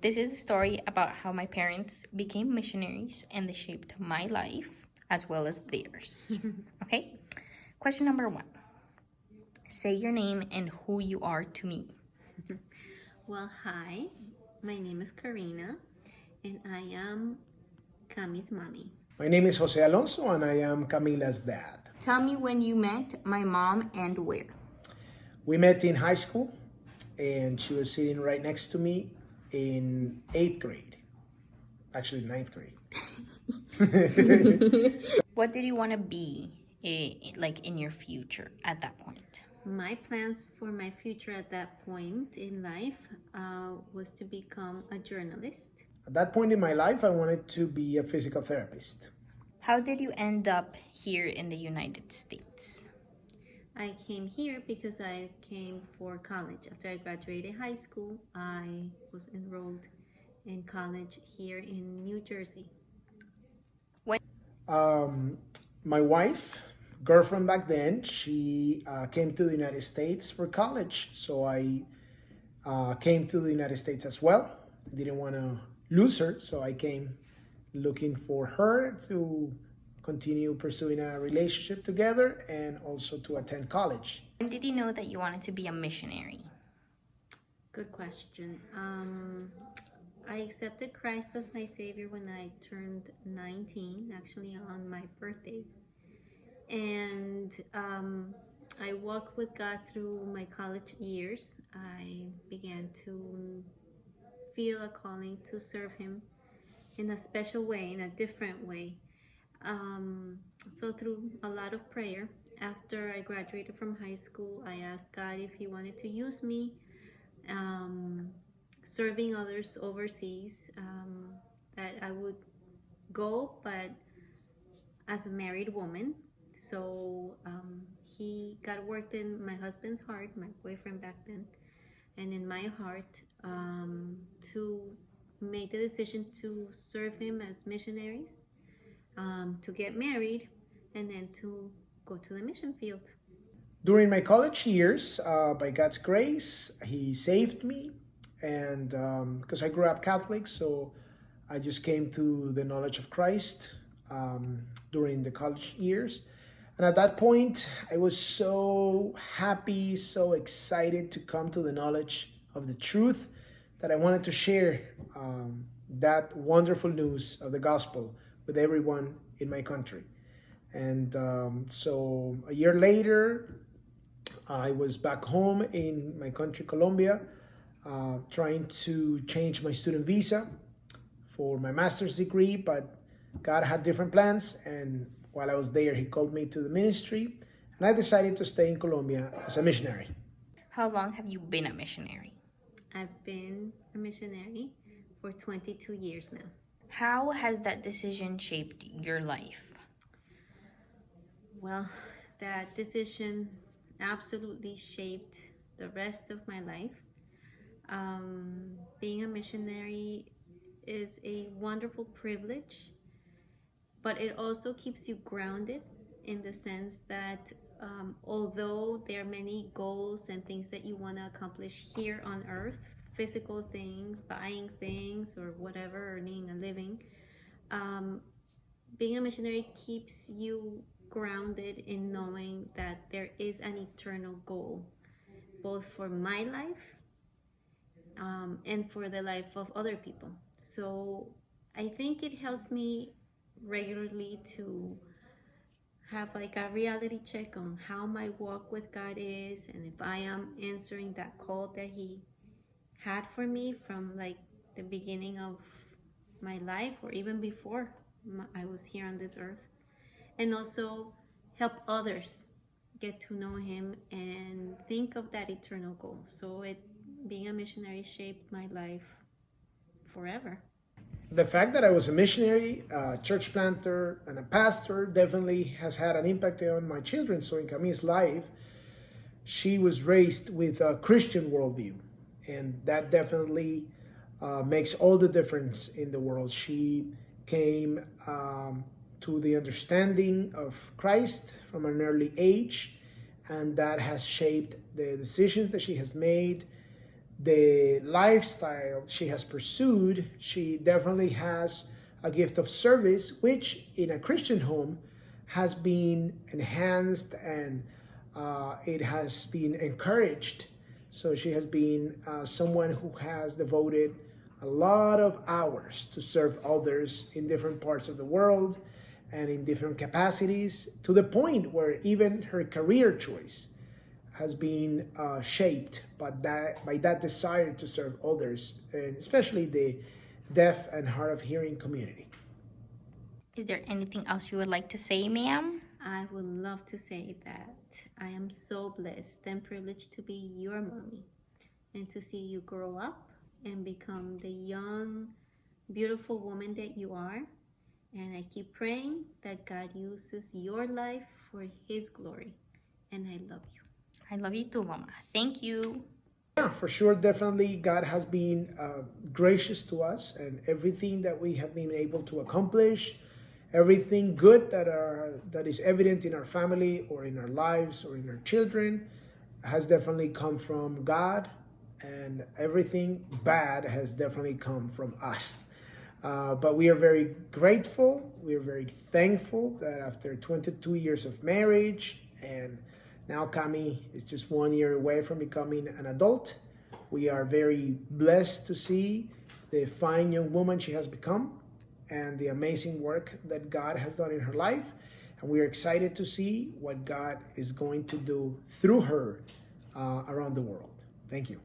This is a story about how my parents became missionaries and they shaped my life as well as theirs. Okay? Question number 1. Say your name and who you are to me. Well, hi, my name is Karina, and I am Cami's mommy. My name is Jose Alonso, and I am Camila's dad. Tell me when you met my mom and where. We met in high school, and she was sitting right next to me in 8th grade. Actually, 9th grade. What did you want to be like in your future at that point? My plans for my future at that point in life was to become a journalist. At that point in my life, I wanted to be a physical therapist. How did you end up here in the United States? I came here because I came for college. After I graduated high school, I was enrolled in college here in New Jersey. My wife, girlfriend back then, she came to the United States for college. So I came to the United States as well. I didn't want to lose her, so I came looking for her to continue pursuing a relationship together and also to attend college. When did you know that you wanted to be a missionary? Good question. I accepted Christ as my Savior when I turned 19, actually on my birthday. And I walked with God through my college years. I began to feel a calling to serve Him in a special way, in a different way. So through a lot of prayer, after I graduated from high school, I asked God if He wanted to use me serving others overseas, that I would go, but as a married woman. So God worked in my husband's heart, my boyfriend back then, and in my heart to make the decision to serve him as missionaries, to get married, and then to go to the mission field. During my college years, by God's grace, He saved me. And because I grew up Catholic, so I just came to the knowledge of Christ during the college years. And at that point, I was so happy, so excited to come to the knowledge of the truth that I wanted to share that wonderful news of the gospel with everyone in my country. And so a year later, I was back home in my country, Colombia, trying to change my student visa for my master's degree, but God had different plans, and while I was there, He called me to the ministry, and I decided to stay in Colombia as a missionary. How long have you been a missionary? I've been a missionary for 22 years now. How has that decision shaped your life? Well, that decision absolutely shaped the rest of my life. Being a missionary is a wonderful privilege, but it also keeps you grounded in the sense that although there are many goals and things that you want to accomplish here on earth, physical things, buying things or whatever, earning a living, being a missionary keeps you grounded in knowing that there is an eternal goal, both for my life and for the life of other people. So I think it helps me regularly to have like a reality check on how my walk with God is, and if I am answering that call that He had for me from like the beginning of my life or even before I was here on this earth. And also help others get to know Him and think of that eternal goal. So being a missionary shaped my life forever. The fact that I was a missionary, a church planter, and a pastor definitely has had an impact on my children. So in Camille's life, she was raised with a Christian worldview, and that definitely makes all the difference in the world. She came to the understanding of Christ from an early age, and that has shaped the decisions that she has made, the lifestyle she has pursued, she definitely has a gift of service, which in a Christian home has been enhanced and it has been encouraged. So she has been someone who has devoted a lot of hours to serve others in different parts of the world and in different capacities, to the point where even her career choice has been shaped by that desire to serve others, and especially the deaf and hard of hearing community. Is there anything else you would like to say, ma'am? I would love to say that I am so blessed and privileged to be your mommy and to see you grow up and become the young, beautiful woman that you are. And I keep praying that God uses your life for His glory. And I love you. I love you too, Mama. Thank you. Yeah, for sure, definitely God has been gracious to us, and everything that we have been able to accomplish, everything good that is evident in our family or in our lives or in our children has definitely come from God, and everything bad has definitely come from us. But we are very grateful. We are very thankful that after 22 years of marriage, and now Cami is just 1 year away from becoming an adult, we are very blessed to see the fine young woman she has become and the amazing work that God has done in her life. And we are excited to see what God is going to do through her around the world. Thank you.